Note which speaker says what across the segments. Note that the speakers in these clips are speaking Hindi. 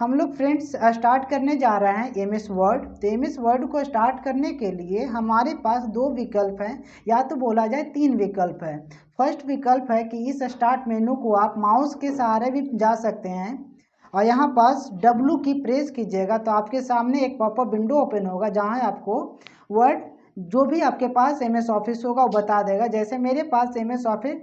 Speaker 1: हम लोग फ्रेंड्स स्टार्ट करने जा रहे हैं एमएस वर्ड। तो एमएस वर्ड को स्टार्ट करने के लिए हमारे पास दो विकल्प हैं, या तो बोला जाए तीन विकल्प है। फर्स्ट विकल्प है कि इस स्टार्ट मेनू को आप माउस के सहारे भी जा सकते हैं और यहाँ पास W की प्रेस कीजिएगा तो आपके सामने एक पॉपअप विंडो ओपन होगा जहाँ आपको वर्ड जो भी आपके पास एमएस ऑफिस होगा वो बता देगा। जैसे मेरे पास एमएस ऑफिस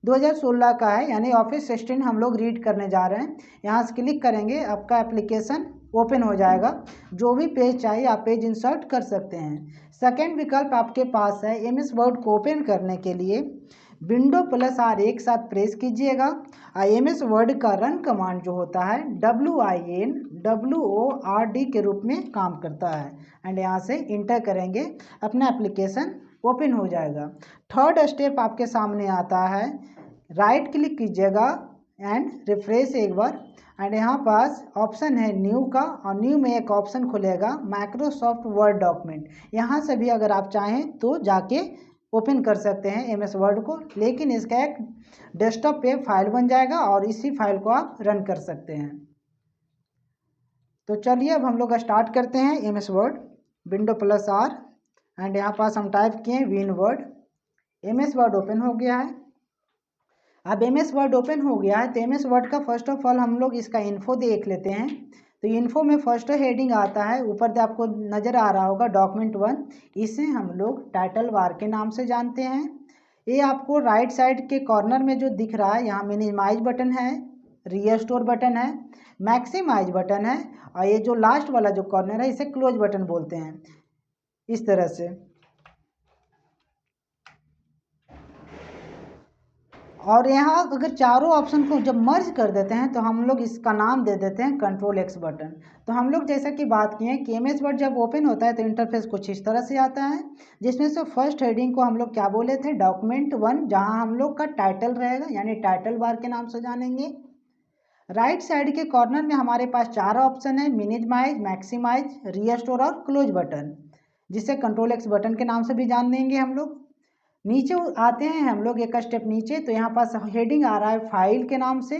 Speaker 1: 2016 का है, यानी ऑफिस 16 हम लोग रीड करने जा रहे हैं। यहाँ से क्लिक करेंगे, आपका एप्लीकेशन ओपन हो जाएगा। जो भी पेज चाहिए आप पेज इंसर्ट कर सकते हैं। सेकेंड विकल्प आपके पास है एमएस वर्ड को ओपन करने के लिए Window+R एक साथ प्रेस कीजिएगा। एमएस वर्ड का रन कमांड जो होता है WINWORD के रूप में काम करता है एंड यहाँ से इंटर करेंगे, अपना एप्लीकेशन ओपन हो जाएगा। थर्ड स्टेप आपके सामने आता है, राइट क्लिक कीजिएगा एंड रिफ्रेश एक बार एंड यहाँ पास ऑप्शन है न्यू का, और न्यू में एक ऑप्शन खुलेगा माइक्रोसॉफ्ट वर्ड डॉक्यूमेंट। यहाँ से भी अगर आप चाहें तो जाके ओपन कर सकते हैं एमएस वर्ड को, लेकिन इसका एक डेस्कटॉप पे फाइल बन जाएगा और इसी फाइल को आप रन कर सकते हैं। तो चलिए अब हम लोग स्टार्ट करते हैं एमएस वर्ड। Window+R एंड यहाँ पास हम टाइप किए win word. MS word open हो गया है। अब एमएस वर्ड ओपन हो गया है तो एमएस वर्ड का फर्स्ट ऑफ ऑल हम लोग इसका इन्फो देख लेते हैं। तो इन्फो में फर्स्ट हेडिंग आता है, ऊपर से आपको नज़र आ रहा होगा डॉक्यूमेंट 1। इसे हम लोग टाइटल बार के नाम से जानते हैं। ये आपको राइट साइड के कॉर्नर में जो दिख रहा है, यहाँ मिनिमाइज बटन है, रीस्टोर बटन है, मैक्सिमाइज बटन है, और ये जो लास्ट वाला जो कॉर्नर है इसे क्लोज बटन बोलते हैं। इस तरह से और यहाँ अगर चारों ऑप्शन को जब मर्ज कर देते हैं तो हम लोग इसका नाम दे देते हैं Ctrl+X बटन। तो हम लोग जैसा कि बात किए कि एमएस वर्ड जब ओपन होता है तो इंटरफेस कुछ इस तरह से आता है, जिसमें से फर्स्ट हेडिंग को हम लोग क्या बोले थे, डॉक्यूमेंट 1, जहाँ हम लोग का टाइटल रहेगा, यानी टाइटल बार के नाम से जानेंगे। राइट साइड के कॉर्नर में हमारे पास चार ऑप्शन है, मिनिमाइज, मैक्सिमाइज, रीस्टोर और क्लोज बटन, जिसे Ctrl+X बटन के नाम से भी जान देंगे हम लोग। नीचे आते हैं हम लोग एक स्टेप नीचे, तो यहाँ पास हेडिंग आ रहा है फाइल के नाम से।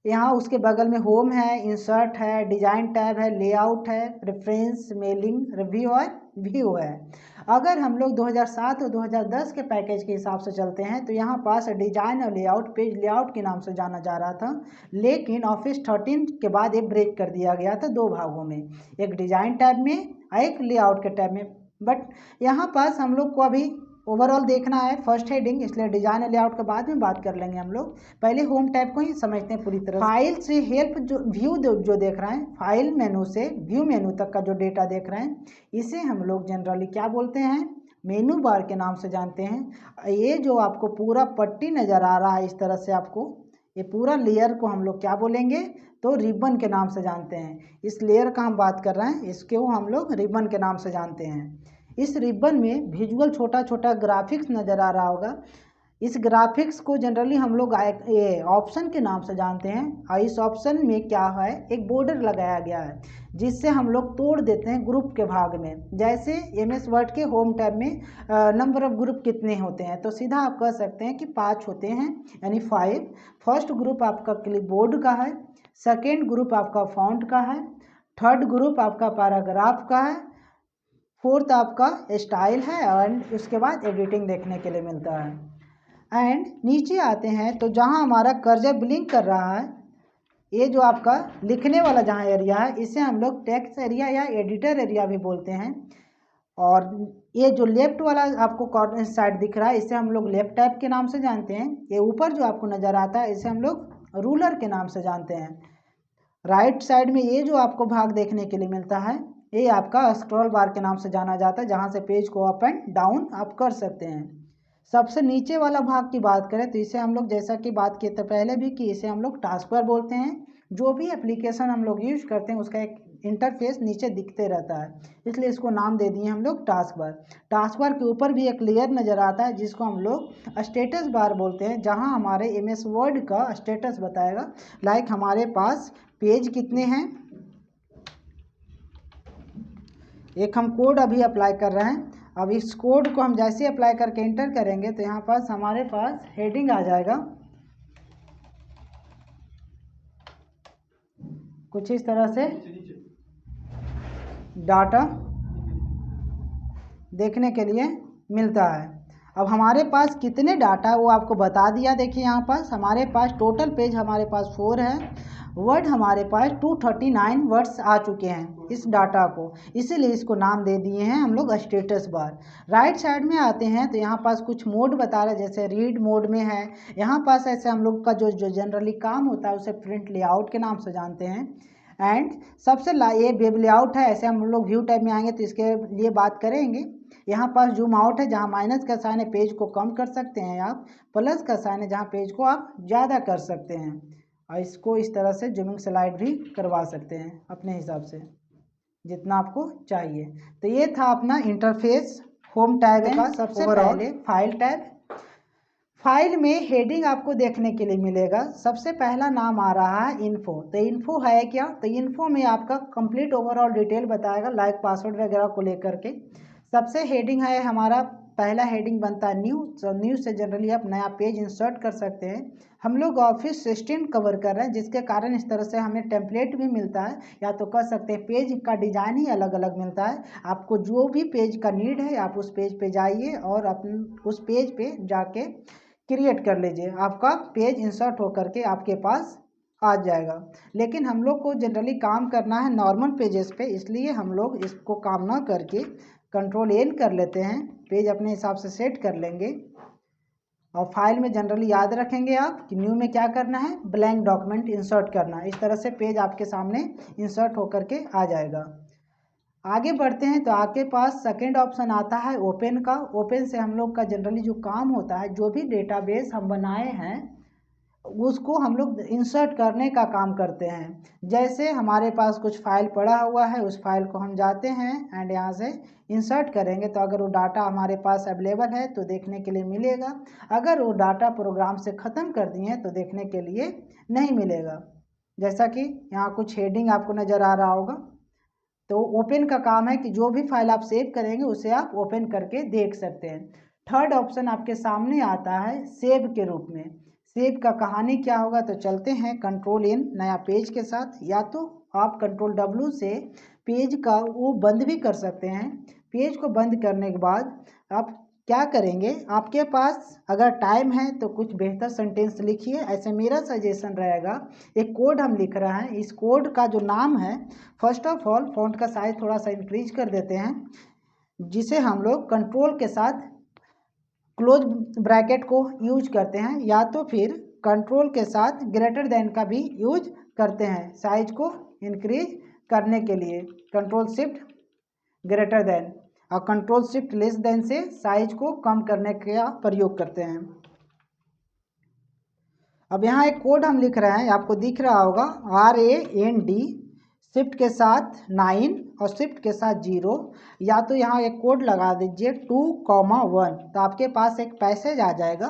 Speaker 1: यहाँ उसके बगल में होम है, इंसर्ट है, डिजाइन टैब है, लेआउट है, रेफरेंस, मेलिंग, रिव्यू और व्यू है। अगर हम लोग 2007 और 2010 के पैकेज के हिसाब से चलते हैं तो यहाँ पास डिजाइन और लेआउट पेज लेआउट के नाम से जाना जा रहा था, लेकिन ऑफिस 13 के बाद ये ब्रेक कर दिया गया था दो भागों में, एक डिजाइन टैब में और एक लेआउट के टैब में। बट यहाँ पास हम लोग को अभी ओवरऑल देखना है फर्स्ट हेडिंग, इसलिए डिजाइन लेआउट के बाद में बात कर लेंगे हम लोग। पहले होम टैब को ही समझते हैं पूरी तरह। फाइल से हेल्प जो व्यू जो देख रहे हैं, फाइल मेनू से व्यू मेनू तक का जो डेटा देख रहे हैं, इसे हम लोग जनरली क्या बोलते हैं, मेनू बार के नाम से जानते हैं। ये जो आपको पूरा पट्टी नज़र आ रहा है इस तरह से, आपको ये पूरा लेयर को हम लोग क्या बोलेंगे, तो रिबन के नाम से जानते हैं। इस लेयर का हम बात कर रहे हैं, इसको हम लोग रिबन के नाम से जानते हैं। इस रिबन में विजुअल छोटा छोटा ग्राफिक्स नज़र आ रहा होगा। इस ग्राफिक्स को जनरली हम लोग ऑप्शन के नाम से जानते हैं, और इस ऑप्शन में क्या है, एक बॉर्डर लगाया गया है जिससे हम लोग तोड़ देते हैं ग्रुप के भाग में। जैसे एमएस वर्ड के होम टैब में नंबर ऑफ ग्रुप कितने होते हैं, तो सीधा आप कह सकते हैं कि 5 होते हैं, यानी 5। फर्स्ट ग्रुप आपका क्लिपबोर्ड का है, सेकेंड ग्रुप आपका फॉन्ट का है, थर्ड ग्रुप आपका पैराग्राफ का है, फोर्थ आपका स्टाइल है, एंड उसके बाद एडिटिंग देखने के लिए मिलता है। एंड नीचे आते हैं तो जहां हमारा कर्सर ब्लिंक कर रहा है, ये जो आपका लिखने वाला जहां एरिया है, इसे हम लोग टेक्स्ट एरिया या एडिटर एरिया भी बोलते हैं। और ये जो लेफ्ट वाला आपको कॉर्नर साइड दिख रहा है, इसे हम लोग लेफ्ट टैब के नाम से जानते हैं। ये ऊपर जो आपको नज़र आता है इसे हम लोग रूलर के नाम से जानते हैं। राइट साइड में ये जो आपको भाग देखने के लिए मिलता है, ये आपका स्क्रॉल बार के नाम से जाना जाता है, जहाँ से पेज को अप एंड डाउन आप कर सकते हैं। सबसे नीचे वाला भाग की बात करें तो इसे हम लोग, जैसा कि बात किए थे पहले भी, कि इसे हम लोग टास्क बार बोलते हैं। जो भी एप्लीकेशन हम लोग यूज करते हैं उसका एक इंटरफेस नीचे दिखते रहता है, इसलिए इसको नाम दे दिए हम लोग टास्क बार। टास्क बार के ऊपर भी एक लेयर नज़र आता है जिसको हम लोग स्टेटस बार बोलते हैं, जहाँ हमारे एमएस वर्ड का स्टेटस बताएगा। लाइक हमारे पास पेज कितने हैं, एक हम कोड अभी अप्लाई कर रहे हैं। अब इस कोड को हम जैसे अप्लाई करके एंटर करेंगे तो यहाँ पास हमारे पास हेडिंग आ जाएगा, कुछ इस तरह से डाटा देखने के लिए मिलता है। अब हमारे पास कितने डाटा है वो आपको बता दिया। देखिए यहाँ पास हमारे पास टोटल पेज हमारे पास 4 है, वर्ड हमारे पास 239 वर्ड्स आ चुके हैं इस डाटा को, इसीलिए इसको नाम दे दिए हैं हम लोग स्टेटस बार। राइट साइड में आते हैं तो यहाँ पास कुछ मोड बता रहे हैं, जैसे रीड मोड में है। यहाँ पास ऐसे हम लोग का जो जनरली काम होता है उसे प्रिंट लेआउट के नाम से जानते हैं। एंड सबसे ये वेब लेआउट है, ऐसे हम लोग व्यू टाइप में आएंगे तो इसके लिए बात करेंगे। यहाँ पास जूम आउट है, जहाँ माइनस का साइन है पेज को कम कर सकते हैं आप, प्लस का साइन है जहाँ पेज को आप ज़्यादा कर सकते हैं, और इसको इस तरह से जूमिंग स्लाइड भी करवा सकते हैं अपने हिसाब से जितना आपको चाहिए। तो ये था अपना इंटरफेस होम टैब का। सबसे पहले फाइल टैब। फाइल में हेडिंग आपको देखने के लिए मिलेगा। सबसे पहला नाम आ रहा है इन्फो। तो इन्फो है क्या? तो इन्फो में आपका कंप्लीट ओवरऑल डिटेल बताएगा, लाइक पासवर्ड वगैरह को लेकर के। सबसे हेडिंग है हमारा, पहला हेडिंग बनता है न्यू। तो न्यू से जनरली आप नया पेज इंसर्ट कर सकते हैं। हम लोग ऑफिस 16 कवर कर रहे हैं, जिसके कारण इस तरह से हमें टेम्पलेट भी मिलता है, या तो कह सकते हैं पेज का डिजाइन ही अलग अलग मिलता है। आपको जो भी पेज का नीड है आप उस पेज पे जाइए और उस पेज पे जाके क्रिएट कर लीजिए, आपका पेज इंसर्ट होकर के आपके पास आ जाएगा। लेकिन हम लोग को जनरली काम करना है नॉर्मल पेजेस पे, इसलिए हम लोग इसको काम ना करके कंट्रोल एन कर लेते हैं, पेज अपने हिसाब से सेट कर लेंगे। और फाइल में जनरली याद रखेंगे आप कि न्यू में क्या करना है, ब्लैंक डॉक्यूमेंट इंसर्ट करना। इस तरह से पेज आपके सामने इंसर्ट होकर के आ जाएगा। आगे बढ़ते हैं तो आपके पास सेकेंड ऑप्शन आता है ओपन का। ओपन से हम लोग का जनरली जो काम होता है, जो भी डेटाबेस हम बनाए हैं उसको हम लोग इंसर्ट करने का काम करते हैं। जैसे हमारे पास कुछ फाइल पड़ा हुआ है, उस फाइल को हम जाते हैं एंड यहाँ से इंसर्ट करेंगे, तो अगर वो डाटा हमारे पास अवेलेबल है तो देखने के लिए मिलेगा। अगर वो डाटा प्रोग्राम से ख़त्म कर दिए तो देखने के लिए नहीं मिलेगा। जैसा कि यहाँ कुछ हेडिंग आपको नज़र आ रहा होगा। तो ओपन का काम है कि जो भी फाइल आप सेव करेंगे उसे आप ओपन करके देख सकते हैं। थर्ड ऑप्शन आपके सामने आता है सेव के रूप में। सेव का कहानी क्या होगा, तो चलते हैं कंट्रोल एन नया पेज के साथ, या तो आप कंट्रोल डब्ल्यू से पेज का वो बंद भी कर सकते हैं। पेज को बंद करने के बाद आप क्या करेंगे, आपके पास अगर टाइम है तो कुछ बेहतर सेंटेंस लिखिए। ऐसे मेरा सजेशन रहेगा, एक कोड हम लिख रहे हैं, इस कोड का जो नाम है, फर्स्ट ऑफ ऑल फॉन्ट का साइज थोड़ा सा इंक्रीज कर देते हैं, जिसे हम लोग कंट्रोल के साथ क्लोज ब्रैकेट को यूज करते हैं, या तो फिर कंट्रोल के साथ ग्रेटर देन का भी यूज करते हैं साइज को इंक्रीज करने के लिए। कंट्रोल शिफ्ट ग्रेटर देन और कंट्रोल शिफ्ट लेस देन से साइज को कम करने का प्रयोग करते हैं। अब यहाँ एक कोड हम लिख रहे हैं, आपको दिख रहा होगा RAND, शिफ्ट के साथ 9 और शिफ्ट के साथ 0, या तो यहाँ एक कोड लगा दीजिए 2,1, तो आपके पास एक पैसेज आ जाएगा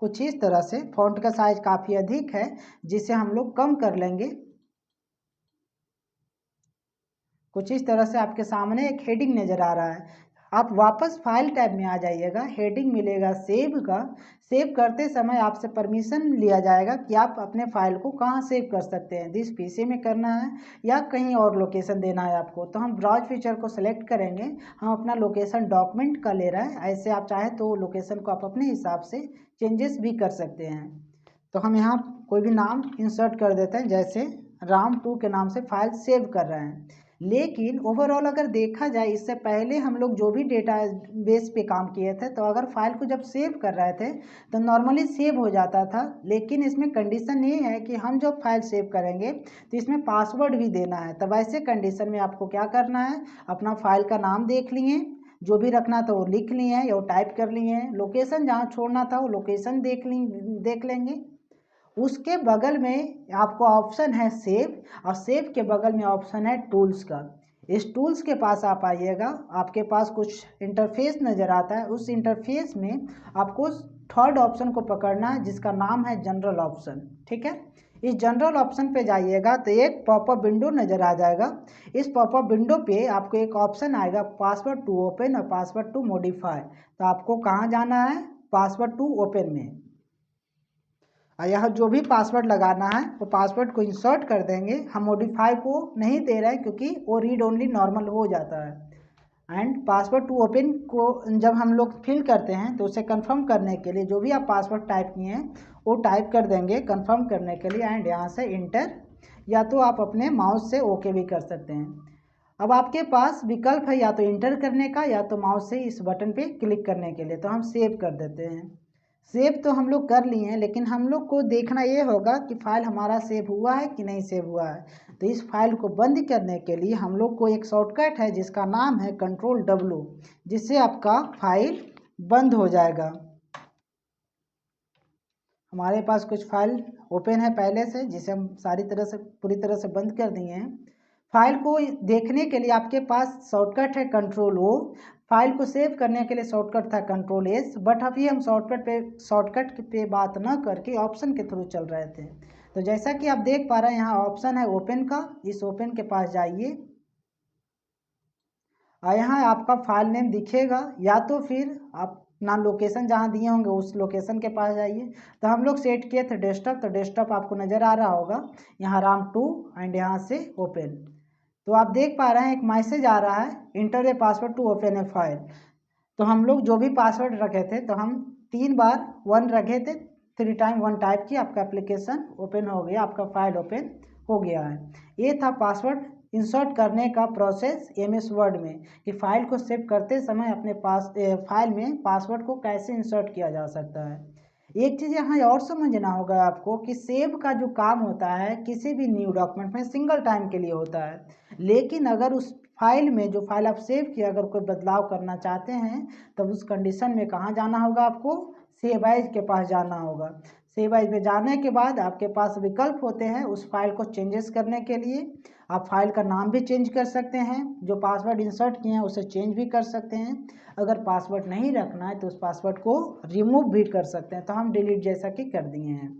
Speaker 1: कुछ इस तरह से। फॉन्ट का साइज काफ़ी अधिक है, जिसे हम लोग कम कर लेंगे। कुछ इस तरह से आपके सामने एक हेडिंग नज़र आ रहा है। आप वापस फाइल टैब में आ जाइएगा, हेडिंग मिलेगा सेव का। सेव करते समय आपसे परमिशन लिया जाएगा कि आप अपने फाइल को कहाँ सेव कर सकते हैं, दिस पीसी में करना है या कहीं और लोकेशन देना है आपको। तो हम ब्राउज फीचर को सिलेक्ट करेंगे, हम अपना लोकेशन डॉक्यूमेंट का ले रहे हैं। ऐसे आप चाहें तो लोकेशन को आप अपने हिसाब से चेंजेस भी कर सकते हैं। तो हम यहाँ कोई भी नाम इंसर्ट कर देते हैं, जैसे RAM2 के नाम से फाइल सेव कर रहे हैं। लेकिन ओवरऑल अगर देखा जाए, इससे पहले हम लोग जो भी डेटा बेस पे काम किए थे, तो अगर फाइल को जब सेव कर रहे थे तो नॉर्मली सेव हो जाता था। लेकिन इसमें कंडीशन ये है कि हम जब फाइल सेव करेंगे तो इसमें पासवर्ड भी देना है। तब ऐसे कंडीशन में आपको क्या करना है, अपना फाइल का नाम देख लिए, जो भी रखना था वो लिख लिए या वो टाइप कर लिए, लोकेशन जहाँ छोड़ना था वो लोकेशन देख लेंगे। उसके बगल में आपको ऑप्शन है सेव, और सेव के बगल में ऑप्शन है टूल्स का। इस टूल्स के पास आप आइएगा, आपके पास कुछ इंटरफेस नज़र आता है। उस इंटरफेस में आपको थर्ड ऑप्शन को पकड़ना है, जिसका नाम है जनरल ऑप्शन। ठीक है, इस जनरल ऑप्शन पे जाइएगा तो एक पॉपअप विंडो नज़र आ जाएगा। इस पॉपअप विंडो पे आपको एक ऑप्शन आएगा पासवर्ड टू ओपन और पासवर्ड टू मॉडिफाई। तो आपको कहाँ जाना है, पासवर्ड टू ओपन में। और यह जो भी पासवर्ड लगाना है वो पासवर्ड को इंसर्ट कर देंगे। हम मॉडिफाई को नहीं दे रहे हैं क्योंकि वो रीड ओनली नॉर्मल हो जाता है। एंड पासवर्ड टू ओपन को जब हम लोग फिल करते हैं तो उसे कंफर्म करने के लिए जो भी आप पासवर्ड टाइप किए हैं वो टाइप कर देंगे कंफर्म करने के लिए। एंड यहाँ से इंटर, या तो आप अपने माउस से ओके भी कर सकते हैं। अब आपके पास विकल्प है या तो इंटर करने का या तो माउस से इस बटन पे क्लिक करने के लिए। तो हम सेव कर देते हैं। सेव तो हम लोग कर लिए हैं, लेकिन हम लोग को देखना ये होगा कि फाइल हमारा सेव हुआ है कि नहीं सेव हुआ है। तो इस फाइल को बंद करने के लिए हम लोग को एक शॉर्टकट है जिसका नाम है Ctrl+W, जिससे आपका फाइल बंद हो जाएगा। हमारे पास कुछ फाइल ओपन है पहले से, जिसे हम पूरी तरह से बंद कर दिए हैं। फाइल को देखने के लिए आपके पास शॉर्टकट है Ctrl+O। फाइल को सेव करने के लिए शॉर्टकट था Ctrl+S, बट अभी हम शॉर्टकट पे बात न करके ऑप्शन के थ्रू चल रहे थे। तो जैसा कि आप देख पा रहे हैं यहाँ ऑप्शन है ओपन का। इस ओपन के पास जाइए और यहाँ आपका फाइल नेम दिखेगा, या तो फिर आप अपना लोकेशन जहाँ दिए होंगे उस लोकेशन के पास जाइए। तो हम लोग सेट किए थे डेस्कटॉप, तो डेस्कटॉप आपको नज़र आ रहा होगा यहाँ RAM2 एंड यहाँ से ओपन। तो आप देख पा रहे हैं एक मैसेज आ रहा है enter a password to open a file. तो हम लोग जो भी पासवर्ड रखे थे तो हम 3 बार 1 रखे थे, 3 टाइम 1 टाइप किया, आपका एप्लीकेशन ओपन हो गया, आपका फाइल ओपन हो गया है। ये था पासवर्ड इंसर्ट करने का प्रोसेस MS वर्ड में, कि फाइल को सेव करते समय अपने फाइल में पासवर्ड को कैसे इंसर्ट किया जा सकता है। एक चीज़ यहाँ और समझना होगा आपको कि सेव का जो काम होता है किसी भी न्यू डॉक्यूमेंट में सिंगल टाइम के लिए होता है, लेकिन अगर उस फाइल में जो फाइल आप सेव किया अगर कोई बदलाव करना चाहते हैं तब उस कंडीशन में कहाँ जाना होगा आपको, सेव एज के पास जाना होगा। सेव एज में जाने के बाद आपके पास विकल्प होते हैं उस फाइल को चेंजेस करने के लिए। आप फाइल का नाम भी चेंज कर सकते हैं, जो पासवर्ड इंसर्ट किए हैं उसे चेंज भी कर सकते हैं। अगर पासवर्ड नहीं रखना है तो उस पासवर्ड को रिमूव भी कर सकते हैं। तो हम डिलीट जैसा कि कर दिए हैं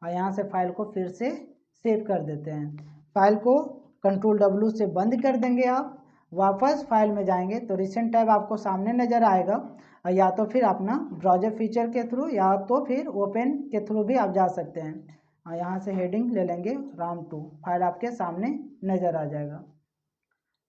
Speaker 1: और यहाँ से फाइल को फिर से सेव कर देते हैं। फाइल को Ctrl+W से बंद कर देंगे। आप वापस फाइल में जाएंगे तो रिसेंट टैब आपको सामने नज़र आएगा, या तो फिर अपना ब्राउज़र फीचर के थ्रू या तो फिर ओपन के थ्रू भी आप जा सकते हैं। और यहाँ से हेडिंग ले लेंगे RAM2, फाइल आपके सामने नज़र आ जाएगा।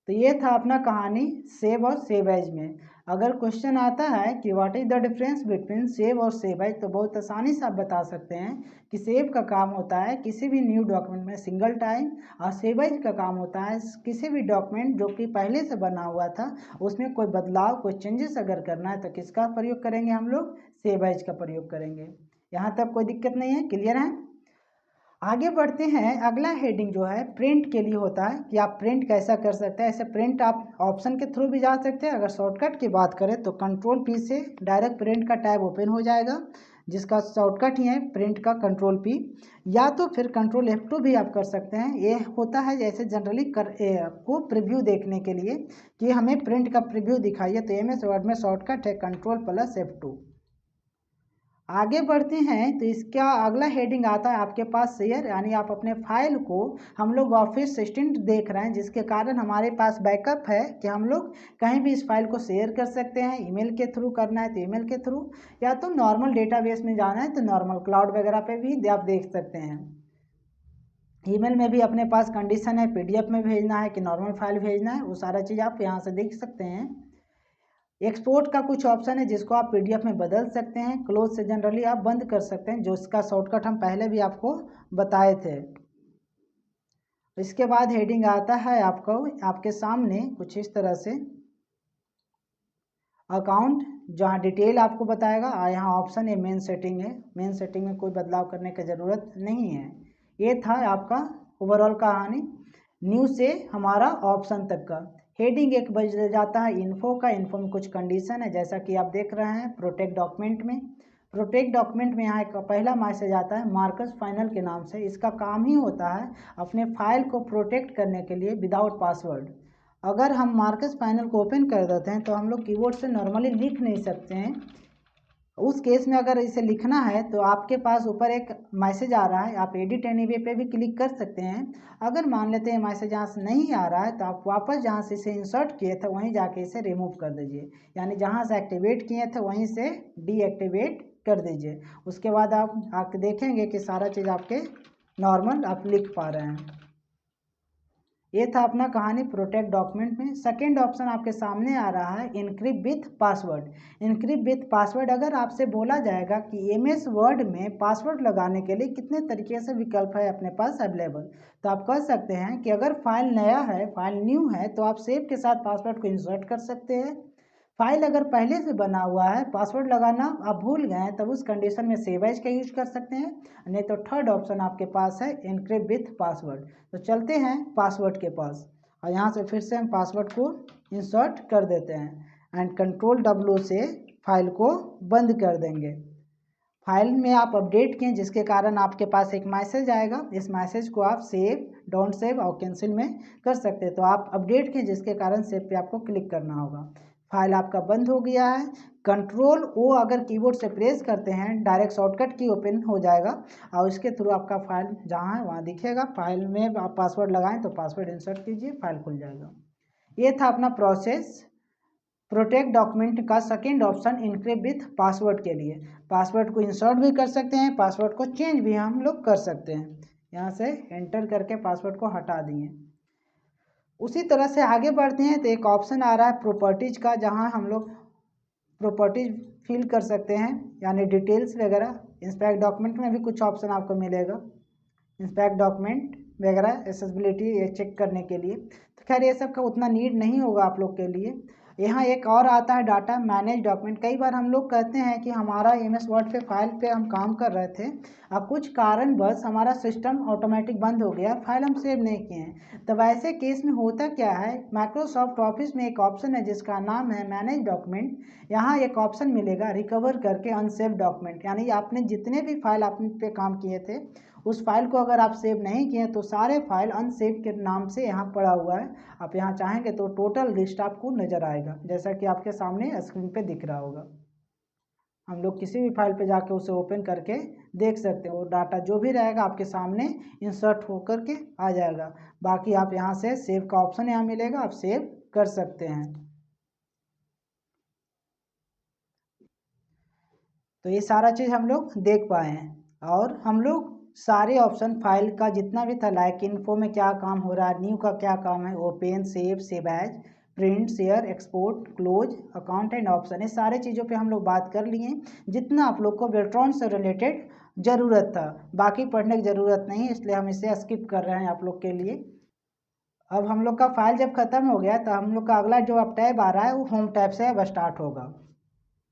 Speaker 1: तो ये था अपना कहानी सेव और सेव एज में। अगर क्वेश्चन आता है कि what is the difference between save और सेव एज, तो बहुत आसानी से आप बता सकते हैं कि सेव का काम होता है किसी भी न्यू डॉक्यूमेंट में सिंगल टाइम, और सेव एज का काम होता है किसी भी डॉक्यूमेंट जो कि पहले से बना हुआ था उसमें कोई बदलाव कोई चेंजेस अगर करना है तो किसका प्रयोग करेंगे हम लोग, सेव एज का प्रयोग करेंगे। यहाँ तक कोई दिक्कत नहीं है, क्लियर है। आगे बढ़ते हैं। अगला हेडिंग जो है प्रिंट के लिए होता है कि आप प्रिंट कैसा कर सकते हैं। ऐसे प्रिंट आप ऑप्शन के थ्रू भी जा सकते हैं। अगर शॉर्टकट की बात करें तो Ctrl+P से डायरेक्ट प्रिंट का टैब ओपन हो जाएगा, जिसका शॉर्टकट ही है प्रिंट का Ctrl+P, या तो फिर Ctrl+F2 भी आप कर सकते हैं। ये होता है जैसे जनरली आपको प्रीव्यू देखने के लिए कि हमें प्रिंट का प्रीव्यू दिखाइए, तो MS वर्ड में शॉर्टकट है Ctrl+F2। आगे बढ़ते हैं तो इसका अगला हेडिंग आता है आपके पास शेयर, यानी आप अपने फाइल को, हम लोग ऑफिस असिस्टेंट देख रहे हैं जिसके कारण हमारे पास बैकअप है कि हम लोग कहीं भी इस फाइल को शेयर कर सकते हैं। ईमेल के थ्रू करना है तो ईमेल के थ्रू, या तो नॉर्मल डेटाबेस में जाना है तो नॉर्मल क्लाउड वगैरह पे भी आप देख सकते हैं। ईमेल में भी अपने पास कंडीशन है PDF में भेजना है कि नॉर्मल फाइल भेजना है, वो सारा चीज़ आप यहाँ से देख सकते हैं। एक्सपोर्ट का कुछ ऑप्शन है जिसको आप PDF में बदल सकते हैं। क्लोज से जनरली आप बंद कर सकते हैं, जो इसका शॉर्टकट हम पहले भी आपको बताए थे। इसके बाद हेडिंग आता है आपको आपके सामने कुछ इस तरह से, अकाउंट, जहाँ डिटेल आपको बताएगा। और यहाँ ऑप्शन है मेन सेटिंग है, मेन सेटिंग में कोई बदलाव करने की ज़रूरत नहीं है। ये था आपका ओवरऑल कहानी न्यू से हमारा ऑप्शन तक का। हेडिंग एक बज जाता है इन्फो का। इन्फो में कुछ कंडीशन है जैसा कि आप देख रहे हैं प्रोटेक्ट डॉक्यूमेंट में। प्रोटेक्ट डॉक्यूमेंट में यहाँ एक पहला मैसेज आता है मार्कस फाइनल के नाम से। इसका काम ही होता है अपने फाइल को प्रोटेक्ट करने के लिए विदाउट पासवर्ड। अगर हम मार्कस फाइनल को ओपन कर देते हैं तो हम लोग कीबोर्ड से नॉर्मली लिख नहीं सकते हैं। उस केस में अगर इसे लिखना है तो आपके पास ऊपर एक मैसेज आ रहा है, आप एडिट एनीवे पे भी क्लिक कर सकते हैं। अगर मान लेते हैं मैसेज यहाँ से नहीं आ रहा है तो आप वापस जहाँ से इसे इंसर्ट किए थे वहीं जाके इसे रिमूव कर दीजिए, यानी जहाँ से एक्टिवेट किए थे वहीं से डीएक्टिवेट कर दीजिए। उसके बाद आप देखेंगे कि सारा चीज़ आपके नॉर्मल आप लिख पा रहे हैं। ये था अपना कहानी प्रोटेक्ट डॉक्यूमेंट में। सेकेंड ऑप्शन आपके सामने आ रहा है encrypt with password. Encrypt with password अगर आपसे बोला जाएगा कि एमएस वर्ड में पासवर्ड लगाने के लिए कितने तरीके से विकल्प है अपने पास अवेलेबल, तो आप कह सकते हैं कि अगर फाइल नया है, फाइल न्यू है, तो आप सेव के साथ पासवर्ड को इंसर्ट कर सकते हैं। फाइल अगर पहले से बना हुआ है, पासवर्ड लगाना आप भूल गए हैं, तब उस कंडीशन में सेव एज का यूज कर सकते हैं। नहीं तो थर्ड ऑप्शन आपके पास है इनक्रिप्ट विथ पासवर्ड। तो चलते हैं पासवर्ड के पास और यहाँ से फिर से हम पासवर्ड को इंसर्ट कर देते हैं एंड कंट्रोल W से फाइल को बंद कर देंगे। फाइल में आप अपडेट किए जिसके कारण आपके पास एक मैसेज आएगा। इस मैसेज को आप सेव, डोंट सेव और कैंसिल में कर सकते हैं। तो आप अपडेट किए जिसके कारण सेव पे आपको क्लिक करना होगा। फाइल आपका बंद हो गया है। कंट्रोल O अगर कीबोर्ड से प्रेस करते हैं डायरेक्ट शॉर्टकट की ओपन हो जाएगा और इसके थ्रू आपका फाइल जहाँ है वहाँ दिखेगा। फाइल में आप पासवर्ड लगाएं तो पासवर्ड इंसर्ट कीजिए, फाइल खुल जाएगा। ये था अपना प्रोसेस प्रोटेक्ट डॉक्यूमेंट का second option encrypt with password के लिए। पासवर्ड को इंसर्ट भी कर सकते हैं, पासवर्ड को चेंज भी हम लोग कर सकते हैं। यहाँ से एंटर करके पासवर्ड को हटा दिए। उसी तरह से आगे बढ़ते हैं तो एक ऑप्शन आ रहा है प्रॉपर्टीज का, जहाँ हम लोग प्रॉपर्टीज फिल कर सकते हैं यानी डिटेल्स वगैरह। इंस्पेक्ट डॉक्यूमेंट में भी कुछ ऑप्शन आपको मिलेगा, इंस्पेक्ट डॉक्यूमेंट वगैरह एक्सेसिबिलिटी ये चेक करने के लिए। तो खैर ये सब का उतना नीड नहीं होगा आप लोग के लिए। यहाँ एक और आता है डाटा मैनेज डॉक्यूमेंट। कई बार हम लोग कहते हैं कि हमारा एमएस वर्ड पे फाइल पे हम काम कर रहे थे, अब कुछ कारणवश हमारा सिस्टम ऑटोमेटिक बंद हो गया, फाइल हम सेव नहीं किए हैं। तब ऐसे केस में होता क्या है, माइक्रोसॉफ्ट ऑफिस में एक ऑप्शन है जिसका नाम है मैनेज डॉक्यूमेंट। यहाँ एक ऑप्शन मिलेगा रिकवर करके अनसेव डॉक्यूमेंट, यानी आपने जितने भी फाइल आपने पे काम किए थे उस फाइल को अगर आप सेव नहीं किए तो सारे फाइल अनसेव के नाम से यहाँ पड़ा हुआ है। आप यहाँ चाहेंगे तो टोटल लिस्ट आपको नज़र आएगा जैसा कि आपके सामने स्क्रीन पे दिख रहा होगा। हम लोग किसी भी फाइल पे जाके उसे ओपन करके देख सकते हैं, वो डाटा जो भी रहेगा आपके सामने इंसर्ट होकर के आ जाएगा। बाकी आप यहाँ से सेव का ऑप्शन यहाँ मिलेगा, आप सेव कर सकते हैं। तो ये सारा चीज़ हम लोग देख पाए हैं और हम लोग सारे ऑप्शन फाइल का जितना भी था, लाइक इन्फो में क्या काम हो रहा है, न्यू का क्या काम है, open, save, save as, print, share, export, close, account and option, ये सारे चीज़ों पे हम लोग बात कर लिए जितना आप लोग को वेल्ट्रॉन से रिलेटेड ज़रूरत था। बाकी पढ़ने की ज़रूरत नहीं, इसलिए हम इसे स्किप कर रहे हैं आप लोग के लिए। अब हम लोग का फाइल जब ख़त्म हो गया तो हम लोग का अगला जो अब टैब आ रहा है वो होम टैब से अब स्टार्ट होगा।